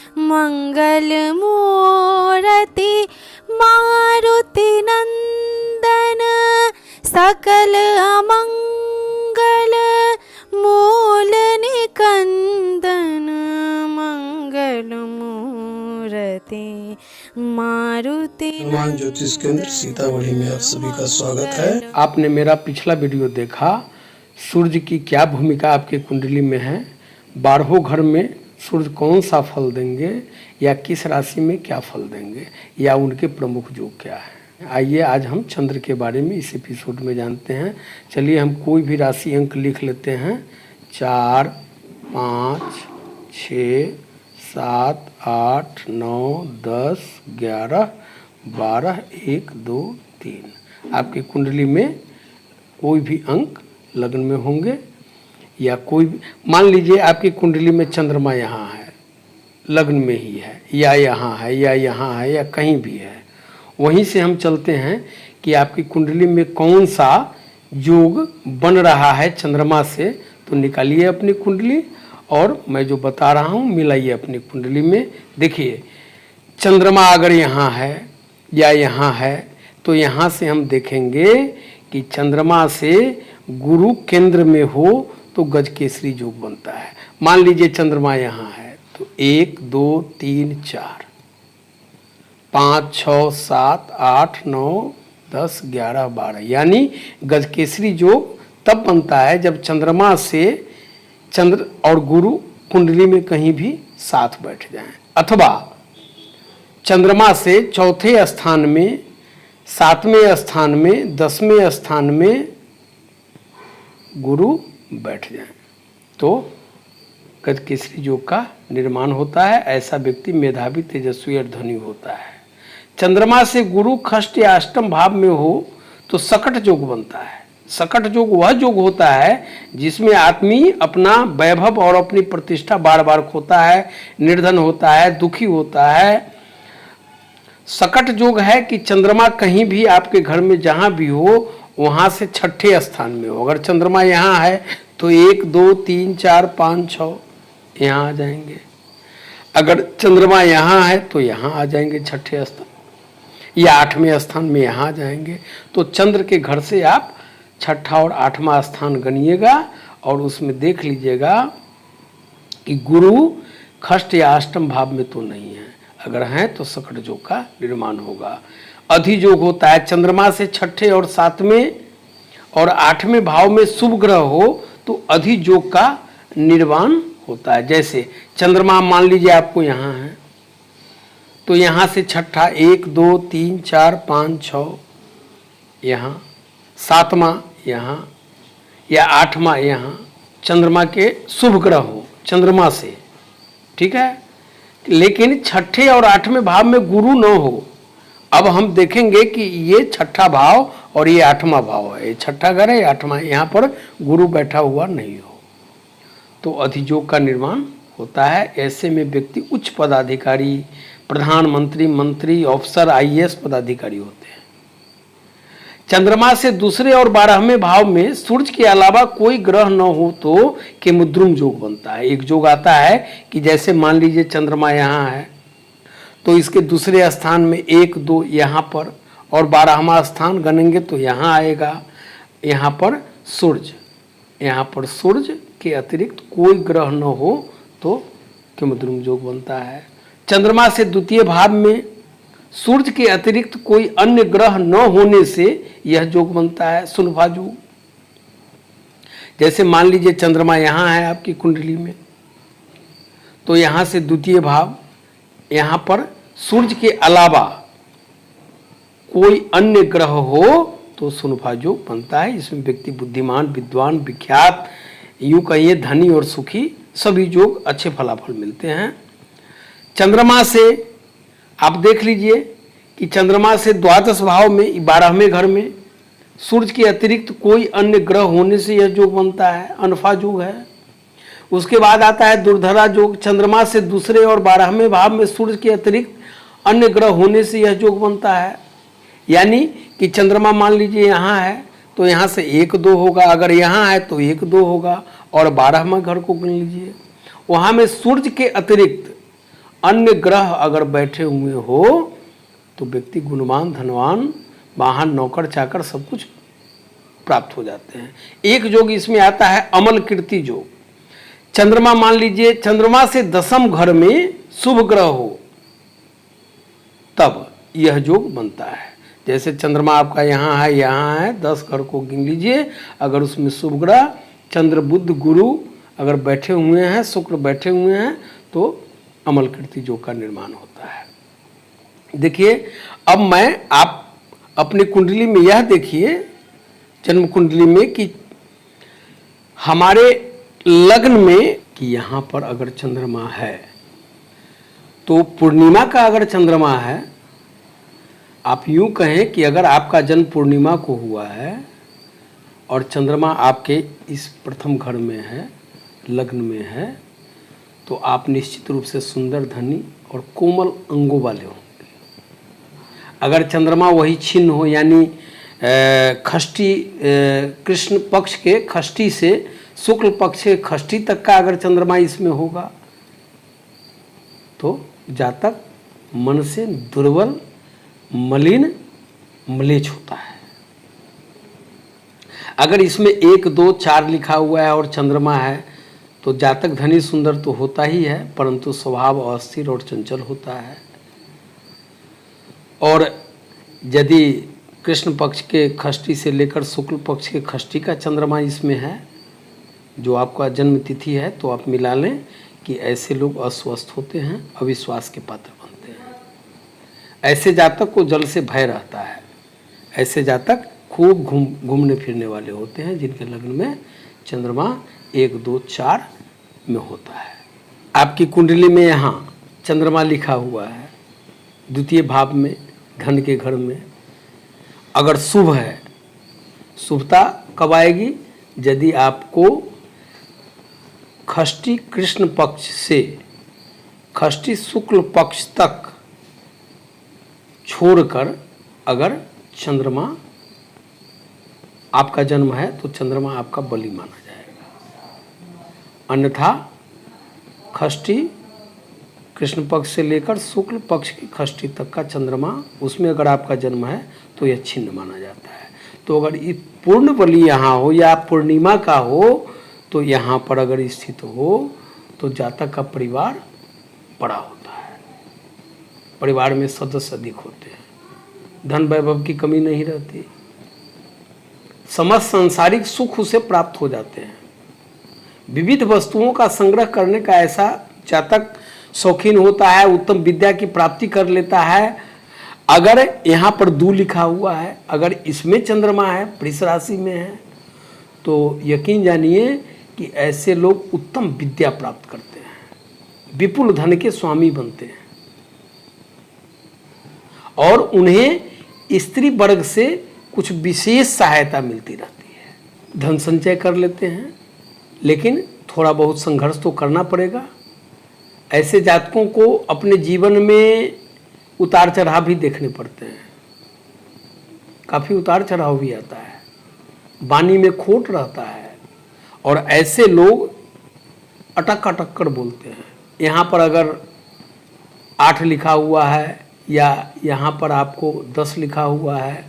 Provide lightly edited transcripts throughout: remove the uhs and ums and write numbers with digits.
मंगल मूर्ति मारुति नंदन सकल अमंगल मूल निकंदन मंगल मूर्ति मारुति। हनुमान ज्योतिष केंद्र सीतामढ़ी में आप सभी का स्वागत है। आपने मेरा पिछला वीडियो देखा, सूर्य की क्या भूमिका आपके कुंडली में है, 12 घर में सूर्य कौन सा फल देंगे या किस राशि में क्या फल देंगे या उनके प्रमुख योग क्या है। आइए आज हम चंद्र के बारे में इस एपिसोड में जानते हैं। चलिए हम कोई भी राशि अंक लिख लेते हैं। 4, 5, 6, 7, 8, 9, 10, 11, 12, 1, 2, 3। आपकी कुंडली में कोई भी अंक लग्न में होंगे या कोई भी, मान लीजिए आपकी कुंडली में चंद्रमा यहाँ है, लग्न में ही है या यहाँ है या यहाँ है या कहीं भी है, वहीं से हम चलते हैं कि आपकी कुंडली में कौन सा योग बन रहा है चंद्रमा से। तो निकालिए अपनी कुंडली और मैं जो बता रहा हूँ मिलाइए अपनी कुंडली में। देखिए चंद्रमा अगर यहाँ है या यहाँ है तो यहाँ से हम देखेंगे कि चंद्रमा से गुरु केंद्र में हो तो गजकेसरी योग बनता है। मान लीजिए चंद्रमा यहाँ है तो 1, 2, 3, 4, 5, 6, 7, 8, 9, 10, 11, 12 यानी गजकेसरी योग तब बनता है जब चंद्रमा से चंद्र और गुरु कुंडली में कहीं भी साथ बैठ जाएं, अथवा चंद्रमा से चौथे स्थान में, 7वें स्थान में, 10वें स्थान में गुरु बैठ जाएं तो गजकेसरी योग का निर्माण होता है। ऐसा व्यक्ति मेधावी, तेजस्वी और धनी होता है। चंद्रमा से गुरु खष्ट या अष्टम भाव में हो तो सकट योग बनता है। सकट योग वह योग होता है जिसमें आदमी अपना वैभव और अपनी प्रतिष्ठा बार बार खोता है, निर्धन होता है, दुखी होता है। सकट योग है कि चंद्रमा कहीं भी आपके घर में जहां भी हो वहां से छठे स्थान में हो। अगर चंद्रमा यहाँ है तो 1, 2, 3, 4, 5, 6 यहाँ आ जाएंगे। अगर चंद्रमा यहाँ है तो यहाँ आ जाएंगे छठे स्थान या 8वें स्थान में यहाँ आ जाएंगे। तो चंद्र के घर से आप छठा और 8वां स्थान गनिएगा और उसमें देख लीजिएगा कि गुरु खष्ट या अष्टम भाव में तो नहीं है। अगर हैं तो सकट योग का निर्माण होगा। अधि योग होता है चंद्रमा से छठे और 7वें और 8वें भाव में शुभ ग्रह हो तो अधि योग का निर्माण होता है। जैसे चंद्रमा मान लीजिए आपको यहाँ है तो यहाँ से छठा 1, 2, 3, 4, 5, 6 यहाँ, 7वां यहाँ या 8वां यहाँ चंद्रमा के शुभ ग्रह हो चंद्रमा से, ठीक है। लेकिन छठे और 8वें भाव में गुरु न हो। अब हम देखेंगे कि ये छठा भाव और ये 8वां भाव है, ये छठा घर है, 8वां, यहाँ पर गुरु बैठा हुआ नहीं हो तो अधियोग का निर्माण होता है। ऐसे में व्यक्ति उच्च पदाधिकारी, प्रधानमंत्री, मंत्री, अफसर, IAS पदाधिकारी होते हैं। चंद्रमा से दूसरे और 12वें भाव में सूर्य के अलावा कोई ग्रह न हो तो केमुद्रुम योग बनता है। एक योग आता है कि जैसे मान लीजिए चंद्रमा यहाँ है तो इसके दूसरे स्थान में 1, 2 यहाँ पर और 12वां स्थान गनेंगे तो यहाँ आएगा। यहाँ पर सूर्य के अतिरिक्त कोई ग्रह न हो तो केमुद्रुम योग बनता है। चंद्रमा से द्वितीय भाव में सूर्य के अतिरिक्त कोई अन्य ग्रह न होने से यह योग बनता है सुनभा योग। जैसे मान लीजिए चंद्रमा यहाँ है आपकी कुंडली में तो यहाँ से द्वितीय भाव, यहाँ पर सूर्य के अलावा कोई अन्य ग्रह हो तो सुनभा योग बनता है। इसमें व्यक्ति बुद्धिमान, विद्वान, विख्यात, यूं कहिए धनी और सुखी सभी योग अच्छे फलाफल मिलते हैं। चंद्रमा से आप देख लीजिए कि चंद्रमा से द्वादश भाव में 12वें घर में सूर्य के अतिरिक्त कोई अन्य ग्रह होने से यह योग बनता है, अनफा योग है। उसके बाद आता है दुर्धरा योग। चंद्रमा से दूसरे और 12वें भाव में सूर्य के अतिरिक्त अन्य ग्रह होने से यह योग बनता है। यानी कि चंद्रमा मान लीजिए यहाँ है तो यहाँ से 1, 2 होगा, अगर यहाँ है तो 1, 2 होगा और 12वां घर को गिन लीजिए, वहाँ में सूर्य के अतिरिक्त अन्य ग्रह अगर बैठे हुए हो तो व्यक्ति गुणवान, धनवान, वाहन, नौकर चाकर सब कुछ प्राप्त हो जाते हैं। एक योग इसमें आता है अमल कीर्ति योग। चंद्रमा, मान लीजिए चंद्रमा से 10वें घर में शुभ ग्रह हो तब यह योग बनता है। जैसे चंद्रमा आपका यहाँ है 10 घर को गिन लीजिए, अगर उसमें शुभ ग्रह चंद्र, बुध, गुरु अगर बैठे हुए हैं, शुक्र बैठे हुए हैं तो अमल कीर्ति योग का निर्माण होता है। देखिए अब मैं आप अपनी कुंडली में यह देखिए, जन्म कुंडली में, कि हमारे लग्न में कि यहाँ पर अगर चंद्रमा है तो पूर्णिमा का अगर चंद्रमा है, आप यूं कहें कि अगर आपका जन्म पूर्णिमा को हुआ है और चंद्रमा आपके इस प्रथम घर में है, लग्न में है, तो आप निश्चित रूप से सुंदर, धनी और कोमल अंगों वाले होंगे। अगर चंद्रमा वही छिन्न हो, यानी खष्टी, कृष्ण पक्ष के खष्टी से शुक्ल पक्ष के खष्टी तक का अगर चंद्रमा इसमें होगा तो जातक मन से दुर्बल, मलिन, म्लेच्छ होता है। अगर इसमें 1, 2, 4 लिखा हुआ है और चंद्रमा है तो जातक धनी सुंदर तो होता ही है, परंतु स्वभाव अस्थिर और चंचल होता है। और यदि कृष्ण पक्ष के खष्टी से लेकर शुक्ल पक्ष के खष्टी का चंद्रमा इसमें है, जो आपका जन्म तिथि है, तो आप मिला लें कि ऐसे लोग अस्वस्थ होते हैं, अविश्वास के पात्र बनते हैं। ऐसे जातक को जल से भय रहता है। ऐसे जातक खूब घूमने फिरने वाले होते हैं जिनके लग्न में चंद्रमा 1, 2, 4 में होता है। आपकी कुंडली में यहाँ चंद्रमा लिखा हुआ है द्वितीय भाव में, धन के घर में, अगर शुभ है, शुभता कब आएगी? यदि आपको खष्टी कृष्ण पक्ष से खष्टी शुक्ल पक्ष तक छोड़कर अगर चंद्रमा आपका जन्म है तो चंद्रमा आपका बलि माना जाएगा। अन्यथा खष्टी कृष्ण पक्ष से लेकर शुक्ल पक्ष की खष्टी तक का चंद्रमा, उसमें अगर आपका जन्म है तो यह छिन्न माना जाता है। तो अगर ये पूर्ण बलि यहाँ हो या पूर्णिमा का हो तो यहाँ पर अगर स्थित हो तो जातक का परिवार बड़ा होता है, परिवार में सदस्य अधिक होते हैं, धन वैभव की कमी नहीं रहती, समस्त सांसारिक सुख उसे प्राप्त हो जाते हैं। विविध वस्तुओं का संग्रह करने का ऐसा जातक शौकीन होता है, उत्तम विद्या की प्राप्ति कर लेता है। अगर यहाँ पर 2 लिखा हुआ है, अगर इसमें चंद्रमा है, वृष राशि में है, तो यकीन जानिए कि ऐसे लोग उत्तम विद्या प्राप्त करते हैं, विपुल धन के स्वामी बनते हैं और उन्हें स्त्री वर्ग से कुछ विशेष सहायता मिलती रहती है। धन संचय कर लेते हैं, लेकिन थोड़ा बहुत संघर्ष तो करना पड़ेगा। ऐसे जातकों को अपने जीवन में उतार चढ़ाव भी देखने पड़ते हैं, काफ़ी उतार चढ़ाव भी आता है, वाणी में खोट रहता है और ऐसे लोग अटक अटक कर बोलते हैं। यहाँ पर अगर 8 लिखा हुआ है या यहाँ पर आपको 10 लिखा हुआ है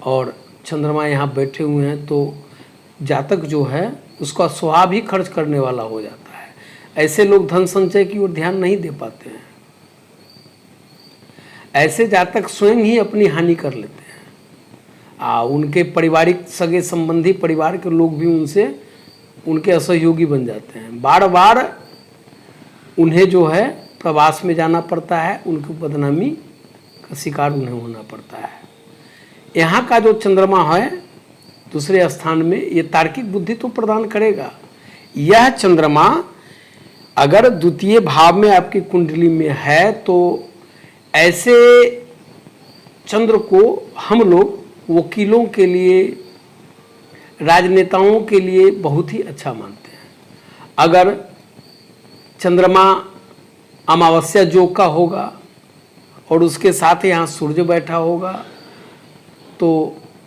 और चंद्रमा यहाँ बैठे हुए हैं तो जातक जो है उसका स्वभाव ही खर्च करने वाला हो जाता है। ऐसे लोग धन संचय की ओर ध्यान नहीं दे पाते हैं। ऐसे जातक स्वयं ही अपनी हानि कर लेते हैं। उनके पारिवारिक सगे संबंधी परिवार के लोग भी उनके असहयोगी बन जाते हैं। बार बार उन्हें जो है प्रवास में जाना पड़ता है, उनकी बदनामी का शिकार उन्हें होना पड़ता है। यहाँ का जो चंद्रमा है दूसरे स्थान में, ये तार्किक बुद्धि तो प्रदान करेगा। यह चंद्रमा अगर द्वितीय भाव में आपकी कुंडली में है तो ऐसे चंद्र को हम लोग वकीलों के लिए, राजनेताओं के लिए बहुत ही अच्छा मानते हैं। अगर चंद्रमा अमावस्या योग का होगा और उसके साथ यहाँ सूर्य बैठा होगा तो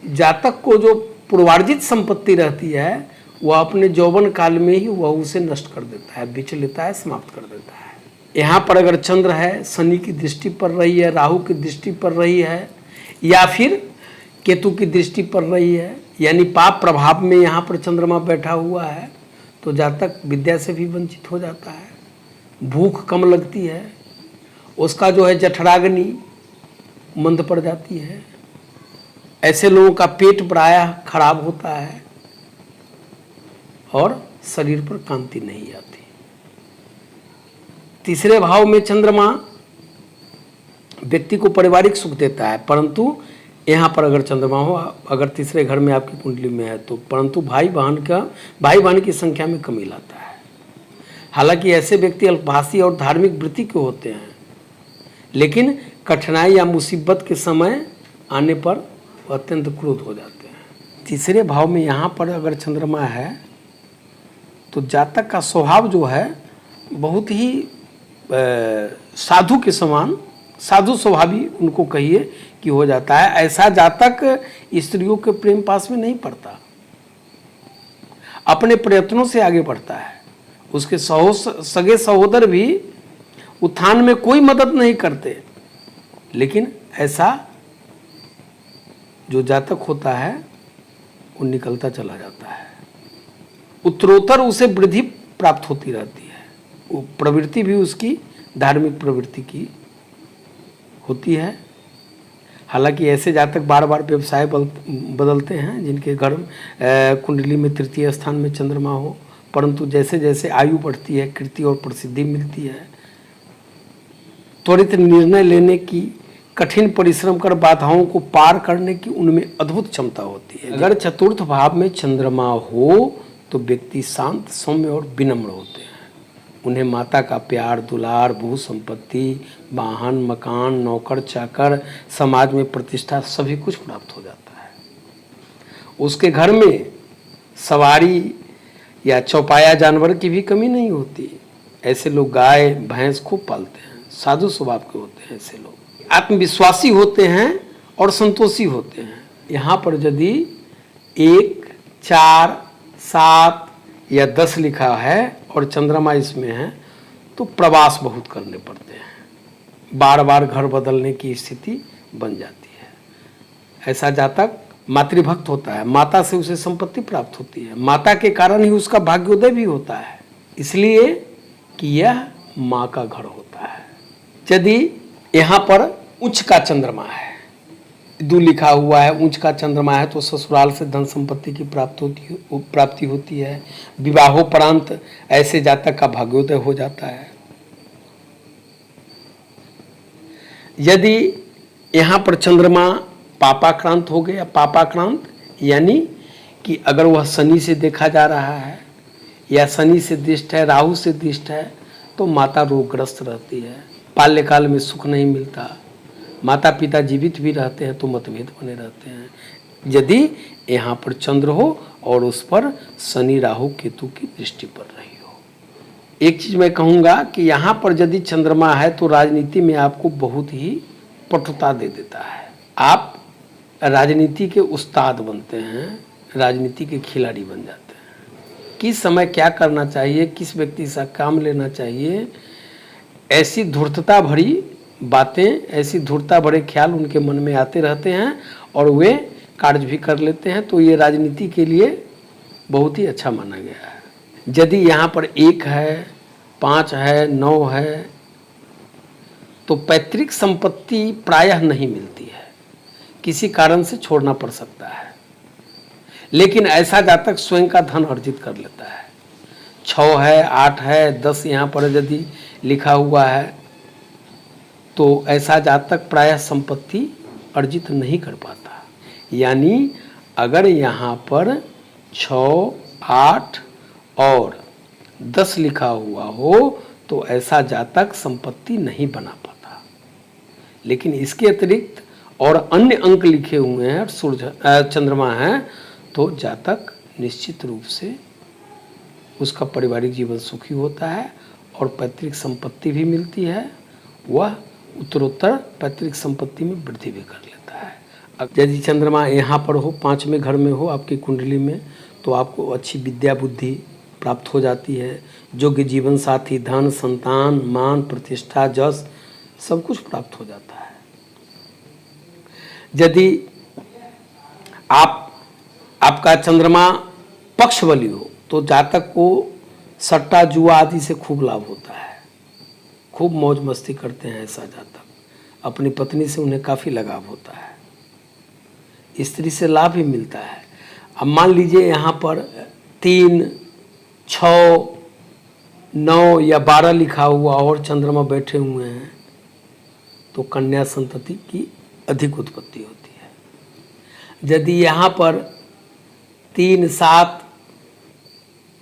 जातक को जो पूर्वार्जित संपत्ति रहती है वह अपने यौवन काल में ही वह उसे नष्ट कर देता है, बेच लेता है, समाप्त कर देता है। यहाँ पर अगर चंद्र है, शनि की दृष्टि पड़ रही है, राहु की दृष्टि पड़ रही है, या फिर केतु की दृष्टि पड़ रही है, यानी पाप प्रभाव में यहाँ पर चंद्रमा बैठा हुआ है, तो जातक विद्या से भी वंचित हो जाता है, भूख कम लगती है, उसका जो है जठराग्नि मंद पड़ जाती है, ऐसे लोगों का पेट प्रायः खराब होता है और शरीर पर कांति नहीं आती। तीसरे भाव में चंद्रमा व्यक्ति को पारिवारिक सुख देता है, परंतु यहाँ पर अगर चंद्रमा हो, अगर तीसरे घर में आपकी कुंडली में है तो, परंतु भाई बहन की संख्या में कमी लाता है। हालांकि ऐसे व्यक्ति अल्पभाषी और धार्मिक वृत्ति के होते हैं, लेकिन कठिनाई या मुसीबत के समय आने पर अत्यंत क्रोध हो जाते हैं। तीसरे भाव में यहाँ पर अगर चंद्रमा है तो जातक का स्वभाव जो है बहुत ही साधु के समान, साधु स्वभावी उनको कहिए कि हो जाता है। ऐसा जातक स्त्रियों के प्रेम पास में नहीं पड़ता, अपने प्रयत्नों से आगे बढ़ता है। उसके सगे सहोदर भी उत्थान में कोई मदद नहीं करते, लेकिन ऐसा जो जातक होता है वो निकलता चला जाता है, उत्तरोत्तर उसे वृद्धि प्राप्त होती रहती है। वो प्रवृत्ति भी उसकी धार्मिक प्रवृत्ति की होती है। हालांकि ऐसे जातक बार बार व्यवसाय बदलते हैं जिनके घर कुंडली में तृतीय स्थान में चंद्रमा हो, परंतु जैसे जैसे आयु बढ़ती है, कीर्ति और प्रसिद्धि मिलती है, त्वरित निर्णय लेने की, कठिन परिश्रम कर बाधाओं को पार करने की उनमें अद्भुत क्षमता होती है। अगर चतुर्थ भाव में चंद्रमा हो तो व्यक्ति शांत, सौम्य और विनम्र होते हैं। उन्हें माता का प्यार, दुलार, भू संपत्ति, वाहन, मकान, नौकर चाकर, समाज में प्रतिष्ठा सभी कुछ प्राप्त हो जाता है। उसके घर में सवारी या चौपाया जानवर की भी कमी नहीं होती। ऐसे लोग गाय भैंस खूब पालते हैं, साधु स्वभाव के होते हैं। ऐसे लोग आत्मविश्वासी होते हैं और संतोषी होते हैं। यहाँ पर यदि 1, 4, 7 या 10 लिखा है और चंद्रमा इसमें है तो प्रवास बहुत करने पड़ते हैं, बार बार घर बदलने की स्थिति बन जाती है। ऐसा जातक मातृभक्त होता है, माता से उसे संपत्ति प्राप्त होती है, माता के कारण ही उसका भाग्योदय भी होता है, इसलिए कि यह माँ का घर होता है। यदि यहाँ पर उच्च का चंद्रमा है, 2 लिखा हुआ है, उच्च का चंद्रमा है तो ससुराल से धन संपत्ति की प्राप्ति होती है। विवाहोपरांत ऐसे जातक का भाग्योदय हो जाता है। यदि यहाँ पर चंद्रमा पापाक्रांत हो गया, पापाक्रांत यानी कि अगर वह शनि से देखा जा रहा है या शनि से दृष्ट है, राहु से दृष्ट है, तो माता रोगग्रस्त रहती है, बाल्यकाल में सुख नहीं मिलता, माता पिता जीवित भी रहते हैं तो मतभेद बने रहते हैं। यदि यहाँ पर चंद्र हो और उस पर शनि राहु केतु की दृष्टि पड़ रही हो। एक चीज मैं कहूँगा कि यहाँ पर यदि चंद्रमा है तो राजनीति में आपको बहुत ही पटुता दे देता है। आप राजनीति के उस्ताद बनते हैं, राजनीति के खिलाड़ी बन जाते हैं। किस समय क्या करना चाहिए, किस व्यक्ति से काम लेना चाहिए, ऐसी धूर्तता भरी बातें, ऐसी धूर्तता भरे ख्याल उनके मन में आते रहते हैं और वे कार्य भी कर लेते हैं। तो ये राजनीति के लिए बहुत ही अच्छा माना गया है। यदि यहाँ पर 1 है, 5 है, 9 है तो पैतृक संपत्ति प्रायः नहीं मिलती है, किसी कारण से छोड़ना पड़ सकता है। लेकिन ऐसा जातक स्वयं का धन अर्जित कर लेता है। 6 है, 8 है, 10 यहाँ पर यदि लिखा हुआ है तो ऐसा जातक प्रायः संपत्ति अर्जित नहीं कर पाता। यानी अगर यहाँ पर 6, 8 और 10 लिखा हुआ हो तो ऐसा जातक संपत्ति नहीं बना पाता। लेकिन इसके अतिरिक्त और अन्य अंक लिखे हुए हैं, सूर्य चंद्रमा है, तो जातक निश्चित रूप से उसका पारिवारिक जीवन सुखी होता है और पैतृक संपत्ति भी मिलती है। वह उत्तरोत्तर पैतृक संपत्ति में वृद्धि भी कर लेता है। यदि चंद्रमा यहाँ पर हो, 5वें घर में हो आपकी कुंडली में, तो आपको अच्छी विद्या बुद्धि प्राप्त हो जाती है, योग्य जीवन साथी, धन, संतान, मान, प्रतिष्ठा, जस सब कुछ प्राप्त हो जाता है। यदि आपका चंद्रमा पक्षबली हो तो जातक को सट्टा जुआ आदि से खूब लाभ होता है, खूब मौज मस्ती करते हैं ऐसा जातक, अपनी पत्नी से उन्हें काफ़ी लगाव होता है, स्त्री से लाभ ही मिलता है। अब मान लीजिए यहाँ पर 3, 6, 9 या 12 लिखा हुआ और चंद्रमा बैठे हुए हैं तो कन्या संतति की अधिक उत्पत्ति होती है। यदि यहाँ पर 3, 7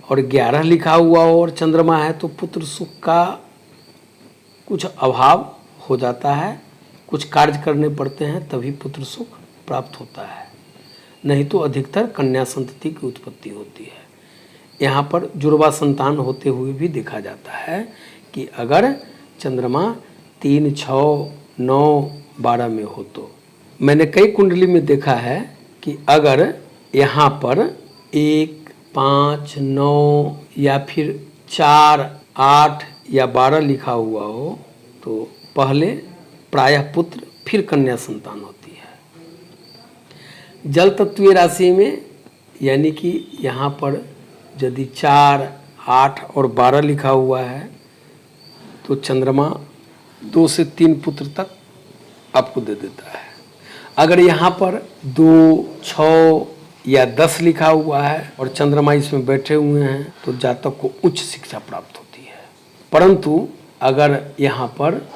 और 11 लिखा हुआ और चंद्रमा है तो पुत्र सुख का कुछ अभाव हो जाता है, कुछ कार्य करने पड़ते हैं तभी पुत्र सुख प्राप्त होता है, नहीं तो अधिकतर कन्या संतति की उत्पत्ति होती है। यहाँ पर जुड़वा संतान होते हुए भी देखा जाता है कि अगर चंद्रमा 3, 6, 9, 12 में हो तो। मैंने कई कुंडली में देखा है कि अगर यहाँ पर 1, 5, 9 या फिर 4, 8 या 12 लिखा हुआ हो तो पहले प्रायः पुत्र फिर कन्या संतान होती है। जल तत्वीय राशि में यानी कि यहाँ पर यदि 4, 8 और 12 लिखा हुआ है तो चंद्रमा 2 से 3 पुत्र तक आपको दे देता है। अगर यहाँ पर 2, 6 या 10 लिखा हुआ है और चंद्रमा इसमें बैठे हुए हैं तो जातक को उच्च शिक्षा प्राप्त होती है। परंतु अगर यहाँ पर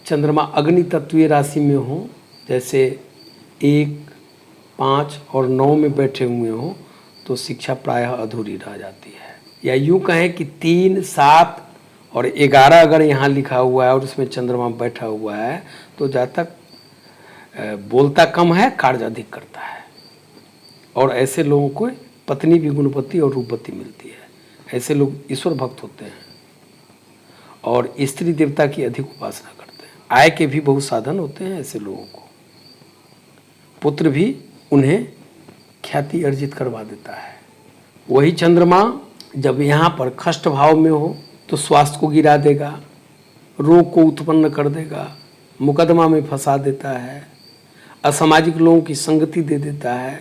चंद्रमा अग्नि तत्वीय राशि में हो, जैसे 1, 5 और 9 में बैठे हुए हों तो शिक्षा प्रायः अधूरी रह जाती है। या यूँ कहें कि 3, 7 और 11 अगर यहाँ लिखा हुआ है और उसमें चंद्रमा बैठा हुआ है तो जातक बोलता कम है, कार्य अधिक करता है, और ऐसे लोगों को पत्नी भी गुणवती और रूपवती मिलती है। ऐसे लोग ईश्वर भक्त होते हैं और स्त्री देवता की अधिक उपासना करते हैं। आय के भी बहुत साधन होते हैं ऐसे लोगों को। पुत्र भी उन्हें ख्याति अर्जित करवा देता है। वही चंद्रमा जब यहाँ पर खष्ट भाव में हो तो स्वास्थ्य को गिरा देगा, रोग को उत्पन्न कर देगा, मुकदमा में फंसा देता है, असामाजिक लोगों की संगति दे देता है,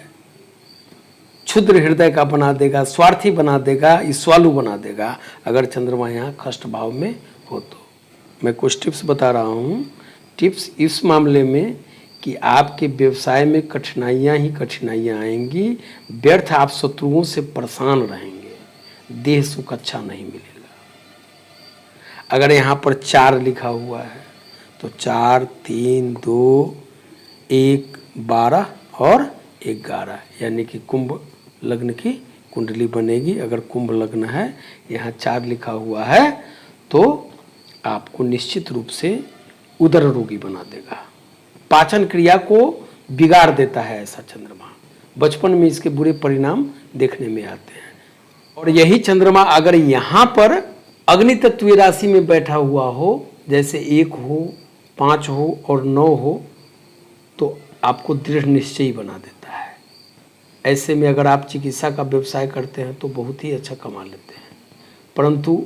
क्षुद्र हृदय का बना देगा, स्वार्थी बना देगा, ईश्वालु बना देगा अगर चंद्रमा यहाँ खष्ट भाव में हो तो। मैं कुछ टिप्स बता रहा हूँ। टिप्स इस मामले में कि आपके व्यवसाय में कठिनाइयाँ ही कठिनाइयाँ आएंगी, व्यर्थ आप शत्रुओं से परेशान रहेंगे, देह सुख अच्छा नहीं मिलेगा। अगर यहाँ पर 4 लिखा हुआ है तो 4, 3, 2, 1, 12 और 11 यानी कि कुंभ लग्न की कुंडली बनेगी। अगर कुंभ लग्न है, यहाँ 4 लिखा हुआ है तो आपको निश्चित रूप से उदर रोगी बना देगा, पाचन क्रिया को बिगाड़ देता है ऐसा चंद्रमा। बचपन में इसके बुरे परिणाम देखने में आते हैं। और यही चंद्रमा अगर यहाँ पर अग्नि तत्वीय राशि में बैठा हुआ हो, जैसे 1 हो, 5 हो और 9 हो, तो आपको दृढ़ निश्चयी बना देता है। ऐसे में अगर आप चिकित्सा का व्यवसाय करते हैं तो बहुत ही अच्छा कमा लेते हैं। परंतु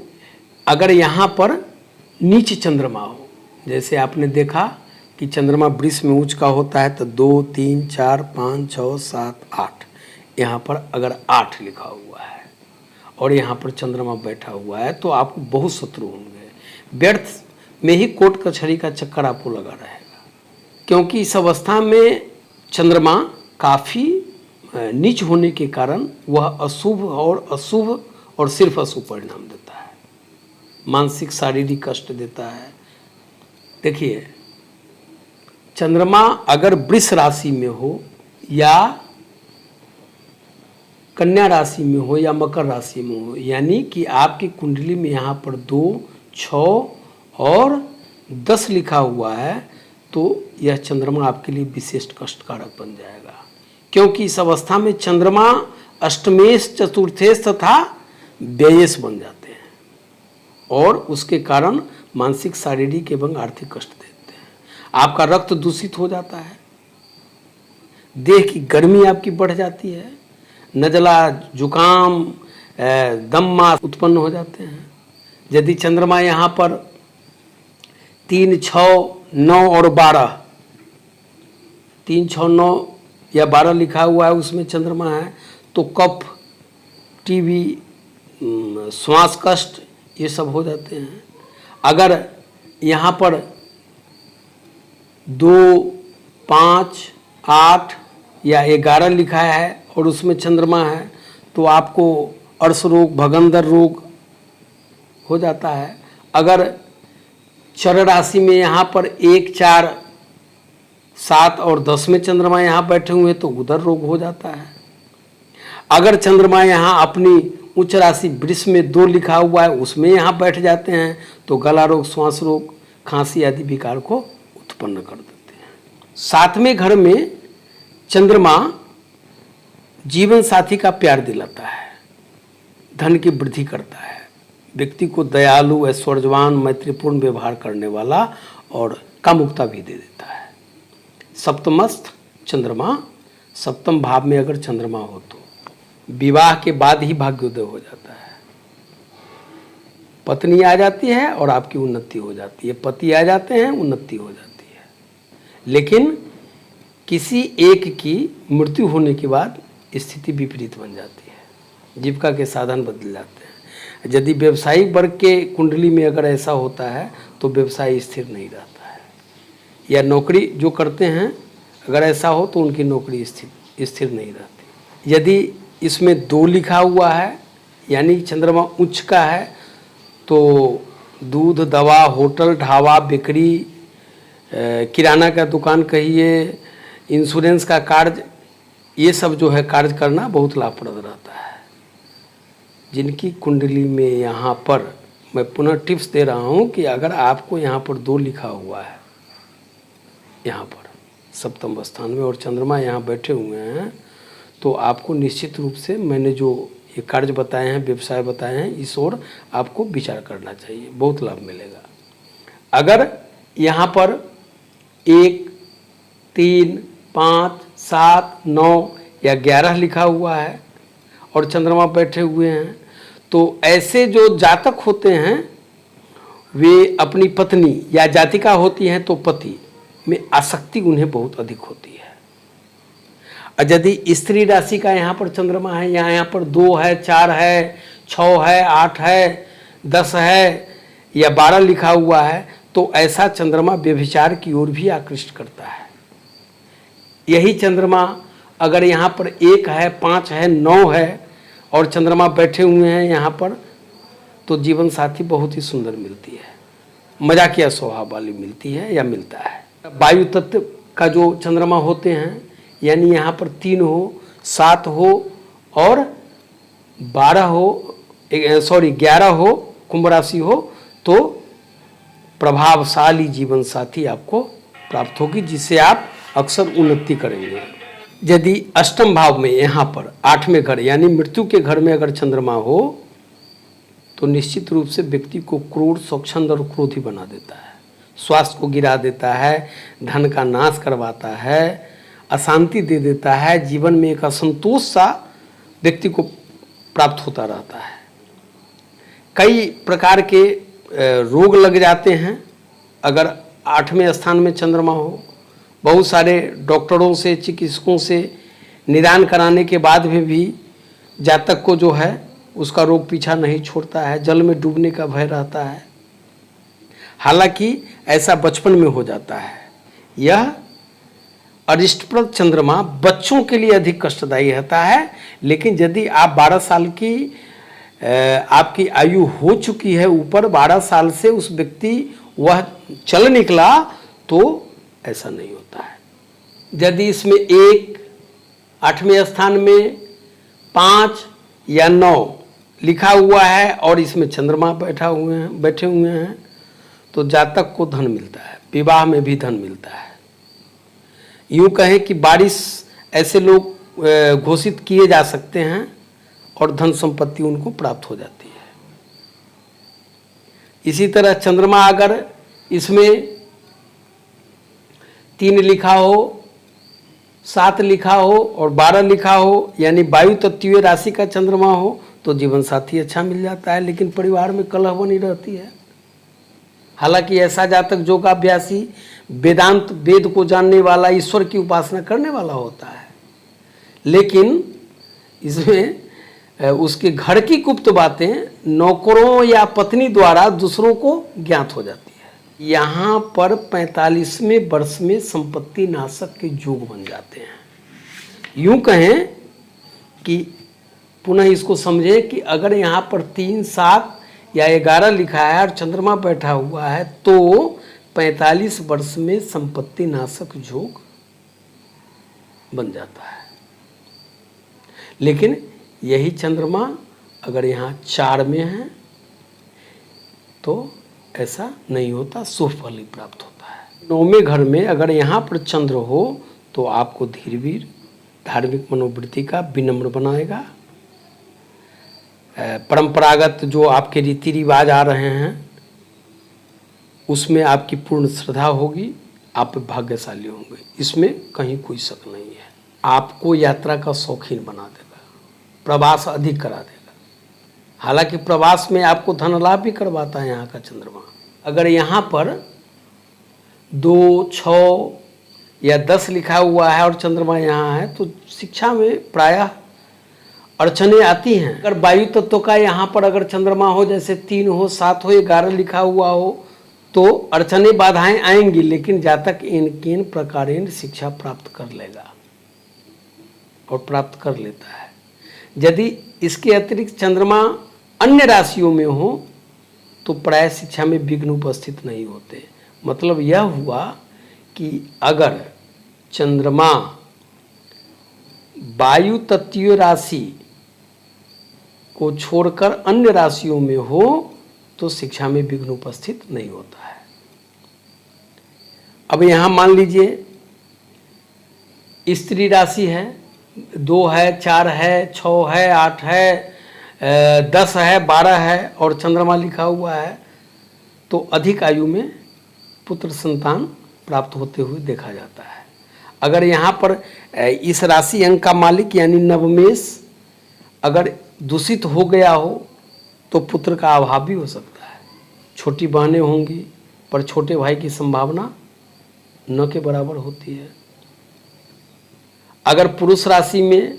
अगर यहाँ पर नीच चंद्रमा हो, जैसे आपने देखा कि चंद्रमा वृष में उच्च का होता है तो 2, 3, 4, 5, 6, 7, 8, यहाँ पर अगर 8 लिखा हुआ है और यहाँ पर चंद्रमा बैठा हुआ है तो आपको बहुत शत्रु होंगे, व्यर्थ में ही कोर्ट कचहरी का चक्कर आपको लगा रहेगा, क्योंकि इस अवस्था में चंद्रमा काफ़ी नीच होने के कारण वह अशुभ और सिर्फ अशुभ परिणाम देता है, मानसिक शारीरिक कष्ट देता है। देखिए, चंद्रमा अगर वृष राशि में हो या कन्या राशि में हो या मकर राशि में हो, यानी कि आपकी कुंडली में यहाँ पर 2, 6 और 10 लिखा हुआ है तो यह चंद्रमा आपके लिए विशेष कष्टकारक बन जाएगा, क्योंकि इस अवस्था में चंद्रमा अष्टमेश, चतुर्थेश तथा व्ययेश बन जाते हैं और उसके कारण मानसिक, शारीरिक एवं आर्थिक कष्ट देते हैं। आपका रक्त दूषित हो जाता है, देह की गर्मी आपकी बढ़ जाती है, नज़ला, जुकाम, दम मास उत्पन्न हो जाते हैं। यदि चंद्रमा यहाँ पर 3, 6, 9 और 12, 3, 6, 9 या 12 लिखा हुआ है उसमें चंद्रमा है, तो कफ, टीबी, श्वास कष्ट ये सब हो जाते हैं। अगर यहाँ पर 2, 5, 8 या 11 लिखा है और उसमें चंद्रमा है तो आपको अर्श रोग, भगंदर रोग हो जाता है। अगर चर राशि में यहाँ पर 1, 4, 7 और 10 में चंद्रमा यहाँ बैठे हुए तो उदर रोग हो जाता है। अगर चंद्रमा यहाँ अपनी उच्च राशि वृष में 2 लिखा हुआ है उसमें यहाँ बैठ जाते हैं तो गला रोग, श्वास रोग, खांसी आदि विकार को उत्पन्न कर देते हैं। 7वें घर में चंद्रमा जीवन साथी का प्यार दिलाता है, धन की वृद्धि करता है, व्यक्ति को दयालु, ऐश्वर्यवान, मैत्रीपूर्ण व्यवहार करने वाला और कामुकता भी दे देता है। सप्तमस्थ चंद्रमा, सप्तम भाव में अगर चंद्रमा हो तो विवाह के बाद ही भाग्योदय हो जाता है। पत्नी आ जाती है और आपकी उन्नति हो जाती है, पति आ जाते हैं, उन्नति हो जाती है। लेकिन किसी एक की मृत्यु होने के बाद स्थिति विपरीत बन जाती है, जीविका के साधन बदल जाते हैं। यदि व्यवसायिक वर्ग के कुंडली में अगर ऐसा होता है तो व्यवसाय स्थिर नहीं रहता है, या नौकरी जो करते हैं अगर ऐसा हो तो उनकी नौकरी स्थिर नहीं रहती। यदि इसमें 2 लिखा हुआ है यानी चंद्रमा उच्च का है तो दूध, दवा, होटल, ढाबा, बिक्री, किराना का दुकान कहिए, इंश्योरेंस का कार्य, ये सब जो है कार्य करना बहुत लाभप्रद रहता है। जिनकी कुंडली में यहाँ पर मैं पुनः टिप्स दे रहा हूँ कि अगर आपको यहाँ पर 2 लिखा हुआ है यहाँ पर सप्तम स्थान में और चंद्रमा यहाँ बैठे हुए हैं तो आपको निश्चित रूप से मैंने जो ये कार्य बताए हैं, व्यवसाय बताए हैं, इस ओर आपको विचार करना चाहिए, बहुत लाभ मिलेगा। अगर यहाँ पर 1, 3, 5, 7, 9 या 11 लिखा हुआ है और चंद्रमा बैठे हुए हैं तो ऐसे जो जातक होते हैं वे अपनी पत्नी या जातिका होती हैं तो पति में आसक्ति उन्हें बहुत अधिक होती है। और यदि स्त्री राशि का यहाँ पर चंद्रमा है, यहाँ पर 2 है, 4 है, 6 है, 8 है, 10 है या 12 लिखा हुआ है तो ऐसा चंद्रमा व्यभिचार की ओर भी आकृष्ट करता है। यही चंद्रमा अगर यहाँ पर 1 है, 5 है, 9 है और चंद्रमा बैठे हुए हैं यहाँ पर तो जीवन साथी बहुत ही सुंदर मिलती है, मजाकिया स्वभाव वाली मिलती है या मिलता है। वायु तत्व का जो चंद्रमा होते हैं यानी यहाँ पर 3 हो, 7 हो और 11 हो, कुंभ राशि हो तो प्रभावशाली जीवन साथी आपको प्राप्त होगी जिससे आप अक्सर उन्नति करेंगे। यदि अष्टम भाव में यहाँ पर 8वें घर यानी मृत्यु के घर में अगर चंद्रमा हो तो निश्चित रूप से व्यक्ति को क्रूर, स्वच्छंद और क्रोधी बना देता है, स्वास्थ्य को गिरा देता है, धन का नाश करवाता है, अशांति दे देता है, जीवन में एक असंतोष सा व्यक्ति को प्राप्त होता रहता है। कई प्रकार के रोग लग जाते हैं अगर 8वें स्थान में चंद्रमा हो। बहुत सारे डॉक्टरों से, चिकित्सकों से निदान कराने के बाद भी जातक को जो है उसका रोग पीछा नहीं छोड़ता है, जल में डूबने का भय रहता है। हालांकि ऐसा बचपन में हो जाता है। यह अरिष्टप्रद चंद्रमा बच्चों के लिए अधिक कष्टदायी रहता है, लेकिन यदि आप 12 साल की आपकी आयु हो चुकी है, ऊपर 12 साल से उस व्यक्ति वह चल निकला तो ऐसा नहीं होता है। यदि इसमें 1 8वें स्थान में 5 या 9 लिखा हुआ है और इसमें चंद्रमा बैठे हुए हैं तो जातक को धन मिलता है, विवाह में भी धन मिलता है। यूँ कहें कि बारिश ऐसे लोग घोषित किए जा सकते हैं और धन संपत्ति उनको प्राप्त हो जाती है। इसी तरह चंद्रमा अगर इसमें 3 लिखा हो, 7 लिखा हो और 12 लिखा हो, यानी वायु तत्वीय राशि का चंद्रमा हो, तो जीवन साथी अच्छा मिल जाता है, लेकिन परिवार में कलह बनी रहती है। हालांकि ऐसा जातक योगाभ्यासी, वेदांत वेद को जानने वाला, ईश्वर की उपासना करने वाला होता है, लेकिन इसमें उसके घर की गुप्त बातें नौकरों या पत्नी द्वारा दूसरों को ज्ञात हो जाती है। यहाँ पर 45वें वर्ष में संपत्ति नाशक के योग बन जाते हैं। यूं कहें कि पुनः इसको समझें कि अगर यहाँ पर 3, 7 या 11 लिखा है और चंद्रमा बैठा हुआ है तो 45 वर्ष में संपत्ति नाशक योग बन जाता है। लेकिन यही चंद्रमा अगर यहाँ 4 में है तो ऐसा नहीं होता, शुभ फल ही प्राप्त होता है। 9वें घर में अगर यहाँ पर चंद्र हो तो आपको धीरवीर, धार्मिक मनोवृत्ति का, विनम्र बनाएगा। परंपरागत जो आपके रीति रिवाज आ रहे हैं उसमें आपकी पूर्ण श्रद्धा होगी, आप भाग्यशाली होंगे, इसमें कहीं कोई शक नहीं है। आपको यात्रा का शौकीन बना देगा, प्रवास अधिक करा देगा। हालांकि प्रवास में आपको धन लाभ भी करवाता है यहाँ का चंद्रमा। अगर यहाँ पर 2, 6 या 10 लिखा हुआ है और चंद्रमा यहाँ है तो शिक्षा में प्रायः अड़चने आती हैं। अगर वायु तत्व का यहाँ पर अगर चंद्रमा हो, जैसे 3 हो, 7 हो, 11 लिखा हुआ हो, तो अड़चने बाधाएं आएंगी, लेकिन जातक इन प्रकारेण शिक्षा प्राप्त कर लेगा और प्राप्त कर लेता है। यदि इसके अतिरिक्त चंद्रमा अन्य राशियों में हो तो प्राय शिक्षा में विघ्न उपस्थित नहीं होते। मतलब यह हुआ कि अगर चंद्रमा वायु तत्वीय राशि को छोड़कर अन्य राशियों में हो तो शिक्षा में विघ्न उपस्थित नहीं होता है। अब यहाँ मान लीजिए स्त्री राशि है, 2 है, 4 है, 6 है, 8 है, 10 है, 12 है और चंद्रमा लिखा हुआ है, तो अधिक आयु में पुत्र संतान प्राप्त होते हुए देखा जाता है। अगर यहाँ पर इस राशि अंक का मालिक यानी नवमेश अगर दूषित हो गया हो तो पुत्र का अभाव भी हो सकता है। छोटी बहनें होंगी पर छोटे भाई की संभावना न के बराबर होती है। अगर पुरुष राशि में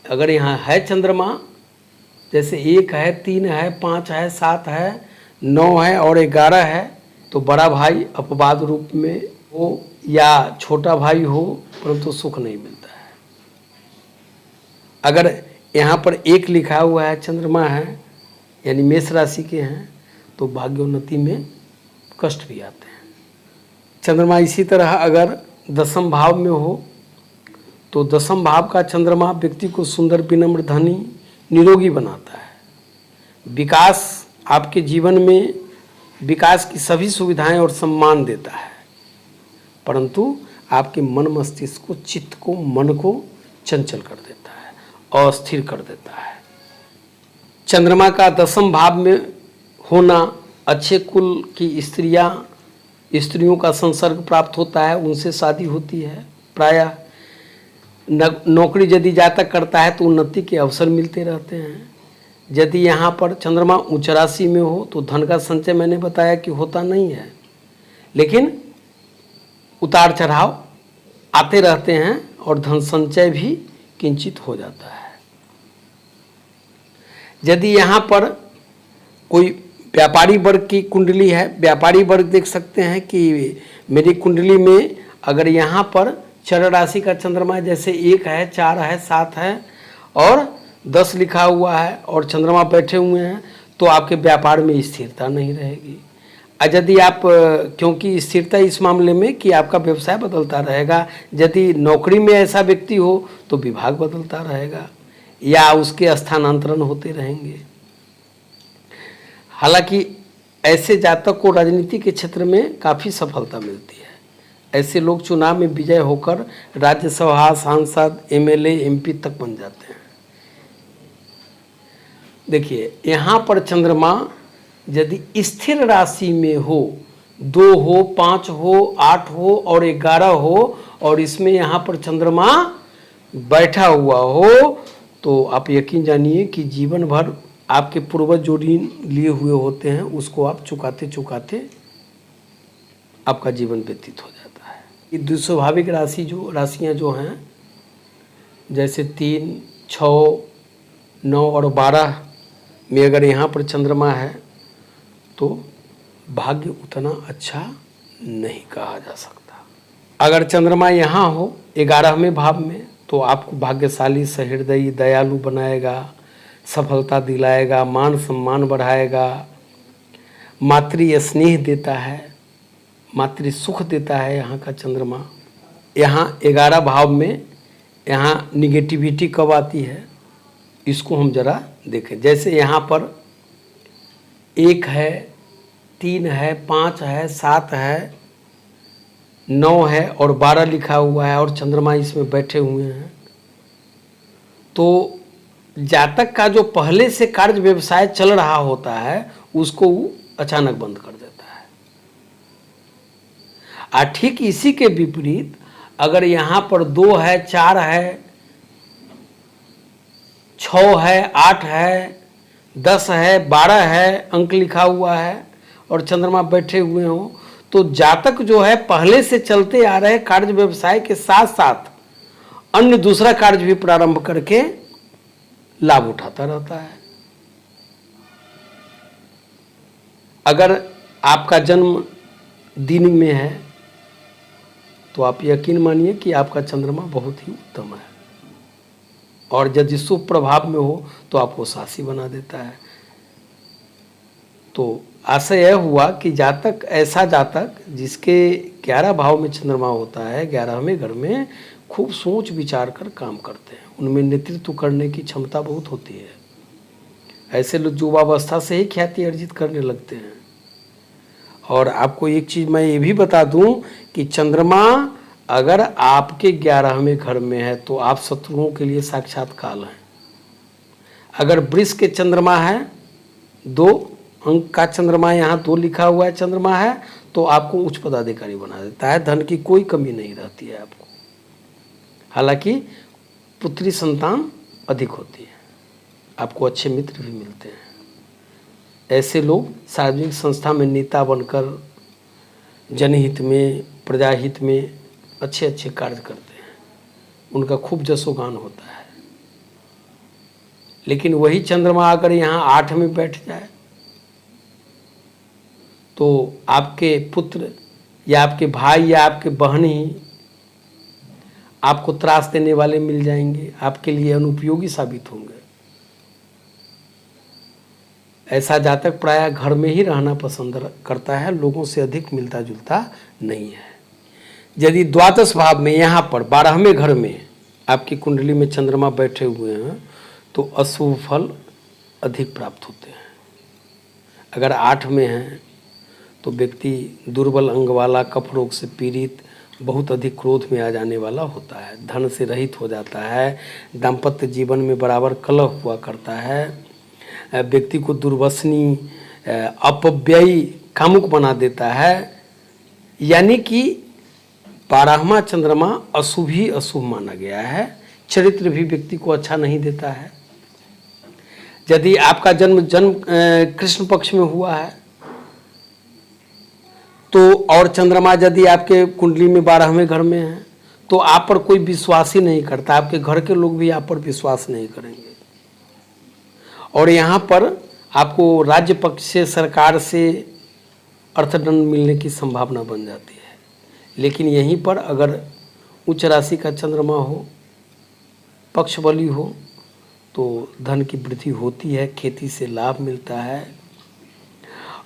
अगर यहाँ है चंद्रमा, जैसे 1 है, 3 है, 5 है, 7 है, 9 है और 11 है, तो बड़ा भाई अपवाद रूप में हो या छोटा भाई हो, परंतु सुख नहीं मिलता है। अगर यहाँ पर 1 लिखा हुआ है, चंद्रमा है, यानी मेष राशि के हैं, तो भाग्योन्नति में कष्ट भी आते हैं। चंद्रमा इसी तरह अगर 10वें भाव में हो तो 10वें भाव का चंद्रमा व्यक्ति को सुंदर, विनम्र, धनी, निरोगी बनाता है। विकास, आपके जीवन में विकास की सभी सुविधाएं और सम्मान देता है, परंतु आपके मन मस्तिष्क को, चित्त को, मन को चंचल कर देता है, अस्थिर कर देता है। चंद्रमा का 10वें भाव में होना अच्छे कुल की स्त्रियों का संसर्ग प्राप्त होता है, उनसे शादी होती है। प्रायः नौकरी यदि जातक करता है तो उन्नति के अवसर मिलते रहते हैं। यदि यहाँ पर चंद्रमा उच्च राशि में हो तो धन का संचय मैंने बताया कि होता नहीं है, लेकिन उतार चढ़ाव आते रहते हैं और धन संचय भी किंचित हो जाता है। यदि यहाँ पर कोई व्यापारी वर्ग की कुंडली है, व्यापारी वर्ग देख सकते हैं कि मेरी कुंडली में अगर यहाँ पर चर राशि का चंद्रमा जैसे 1 है, 4 है, 7 है और 10 लिखा हुआ है और चंद्रमा बैठे हुए हैं, तो आपके व्यापार में स्थिरता नहीं रहेगी। यदि आप, क्योंकि स्थिरता इस मामले में कि आपका व्यवसाय बदलता रहेगा, यदि नौकरी में ऐसा व्यक्ति हो तो विभाग बदलता रहेगा या उसके स्थानांतरण होते रहेंगे। हालांकि ऐसे जातक को राजनीति के क्षेत्र में काफ़ी सफलता मिलती है। ऐसे लोग चुनाव में विजय होकर राज्यसभा सांसद, एमएलए, एमपी तक बन जाते हैं। देखिए यहाँ पर चंद्रमा यदि स्थिर राशि में हो, 2 हो, 5 हो, 8 हो और 11 हो और इसमें यहाँ पर चंद्रमा बैठा हुआ हो, तो आप यकीन जानिए कि जीवन भर आपके पूर्वज जो ऋण लिए हुए होते हैं उसको आप चुकाते चुकाते आपका जीवन व्यतीत हो जाता है। ये दुस्वाभाविक राशियाँ जो हैं, जैसे 3, 6, 9 और 12 में अगर यहाँ पर चंद्रमा है तो भाग्य उतना अच्छा नहीं कहा जा सकता। अगर चंद्रमा यहाँ हो 11वें भाव में तो आपको भाग्यशाली, सहृदयी, दयालु बनाएगा, सफलता दिलाएगा, मान सम्मान बढ़ाएगा, मातृ स्नेह देता है, मातृ सुख देता है यहाँ का चंद्रमा। यहाँ 11 भाव में यहाँ निगेटिविटी कब आती है इसको हम जरा देखें। जैसे यहाँ पर 1 है, 3 है, 5 है, 7 है, 9 है और 12 लिखा हुआ है और चंद्रमा इसमें बैठे हुए हैं, तो जातक का जो पहले से कार्य व्यवसाय चल रहा होता है उसको वो अचानक बंद कर देता है। ठीक इसी के विपरीत अगर यहाँ पर 2 है, 4 है, 6 है, 8 है, 10 है, 12 है अंक लिखा हुआ है और चंद्रमा बैठे हुए हों, तो जातक जो है पहले से चलते आ रहे कार्य व्यवसाय के साथ साथ अन्य दूसरा कार्य भी प्रारंभ करके लाभ उठाता रहता है। अगर आपका जन्म दिन में है तो आप यकीन मानिए कि आपका चंद्रमा बहुत ही उत्तम है और यदि शुभ प्रभाव में हो तो आपको सासी बना देता है। तो आशय यह हुआ कि जातक, ऐसा जातक जिसके 11 भाव में चंद्रमा होता है, 11वें घर में, खूब सोच विचार कर काम करते हैं, उनमें नेतृत्व करने की क्षमता बहुत होती है। ऐसे लोग युवावस्था से ही ख्याति अर्जित करने लगते हैं। और आपको एक चीज़ मैं ये भी बता दूं कि चंद्रमा अगर आपके 11वें घर में है तो आप शत्रुओं के लिए साक्षात काल हैं। अगर वृष के चंद्रमा है, 2 अंक का चंद्रमा, यहाँ 2 लिखा हुआ है चंद्रमा है, तो आपको उच्च पदाधिकारी बना देता है, धन की कोई कमी नहीं रहती है आपको। हालांकि पुत्री संतान अधिक होती है, आपको अच्छे मित्र भी मिलते हैं। ऐसे लोग सार्वजनिक संस्था में नेता बनकर जनहित में, प्रजाहित में अच्छे अच्छे कार्य करते हैं, उनका खूब जसोगान होता है। लेकिन वही चंद्रमा अगर यहाँ 8 में बैठ जाए तो आपके पुत्र या आपके भाई या आपके बहन ही आपको त्रास देने वाले मिल जाएंगे, आपके लिए अनुपयोगी साबित होंगे। ऐसा जातक प्रायः घर में ही रहना पसंद करता है, लोगों से अधिक मिलता जुलता नहीं है। यदि द्वादश भाव में यहाँ पर 12वें घर में आपकी कुंडली में चंद्रमा बैठे हुए हैं तो अशुभ फल अधिक प्राप्त होते हैं। अगर 8 में हैं तो व्यक्ति दुर्बल अंग वाला, कफ रोग से पीड़ित, बहुत अधिक क्रोध में आ जाने वाला होता है, धन से रहित हो जाता है, दाम्पत्य जीवन में बराबर कलह हुआ करता है, व्यक्ति को दुर्वसनी, अपव्ययी, कामुक बना देता है। यानी कि 12वां चंद्रमा अशुभ ही अशुभ माना गया है। चरित्र भी व्यक्ति को अच्छा नहीं देता है। यदि आपका जन्म कृष्ण पक्ष में हुआ है तो, और चंद्रमा यदि आपके कुंडली में 12वें घर में है तो आप पर कोई विश्वास ही नहीं करता, आपके घर के लोग भी आप पर विश्वास नहीं करेंगे। और यहाँ पर आपको राज्य पक्ष से, सरकार से अर्थदंड मिलने की संभावना बन जाती है। लेकिन यहीं पर अगर उच्च राशि का चंद्रमा हो, पक्ष बली हो, तो धन की वृद्धि होती है, खेती से लाभ मिलता है।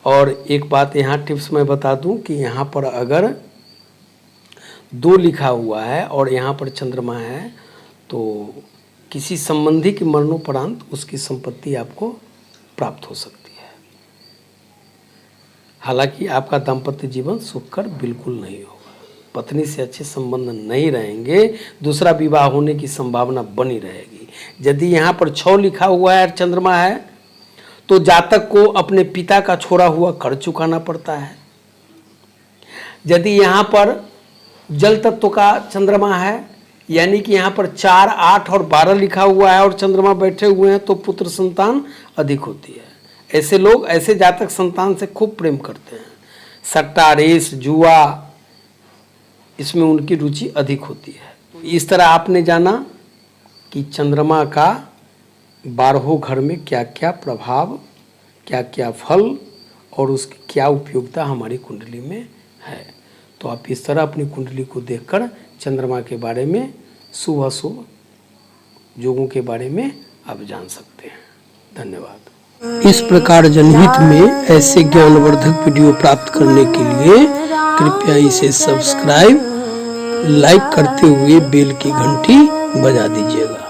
और एक बात यहाँ टिप्स मैं बता दूं कि यहाँ पर अगर 2 लिखा हुआ है और यहाँ पर चंद्रमा है तो किसी संबंधी के मरणोपरांत उसकी संपत्ति आपको प्राप्त हो सकती है। हालांकि आपका दाम्पत्य जीवन सुखकर बिल्कुल नहीं होगा, पत्नी से अच्छे संबंध नहीं रहेंगे, दूसरा विवाह होने की संभावना बनी रहेगी। यदि यहाँ पर 6 लिखा हुआ है और चंद्रमा है तो जातक को अपने पिता का छोड़ा हुआ कर्ज चुकाना पड़ता है। यदि यहाँ पर जल तत्व का चंद्रमा है, यानी कि यहाँ पर 4, 8 और 12 लिखा हुआ है और चंद्रमा बैठे हुए हैं, तो पुत्र संतान अधिक होती है। ऐसे लोग, ऐसे जातक संतान से खूब प्रेम करते हैं। सट्टा, रेस, जुआ, इसमें उनकी रुचि अधिक होती है। इस तरह आपने जाना कि चंद्रमा का 12 घर में क्या क्या प्रभाव, क्या क्या फल और उसकी क्या उपयोगिता हमारी कुंडली में है। तो आप इस तरह अपनी कुंडली को देखकर चंद्रमा के बारे में, शुभ अशुभ योगों के बारे में आप जान सकते हैं। धन्यवाद। इस प्रकार जनहित में ऐसे ज्ञानवर्धक वीडियो प्राप्त करने के लिए कृपया इसे सब्सक्राइब, लाइक करते हुए बेल की घंटी बजा दीजिएगा।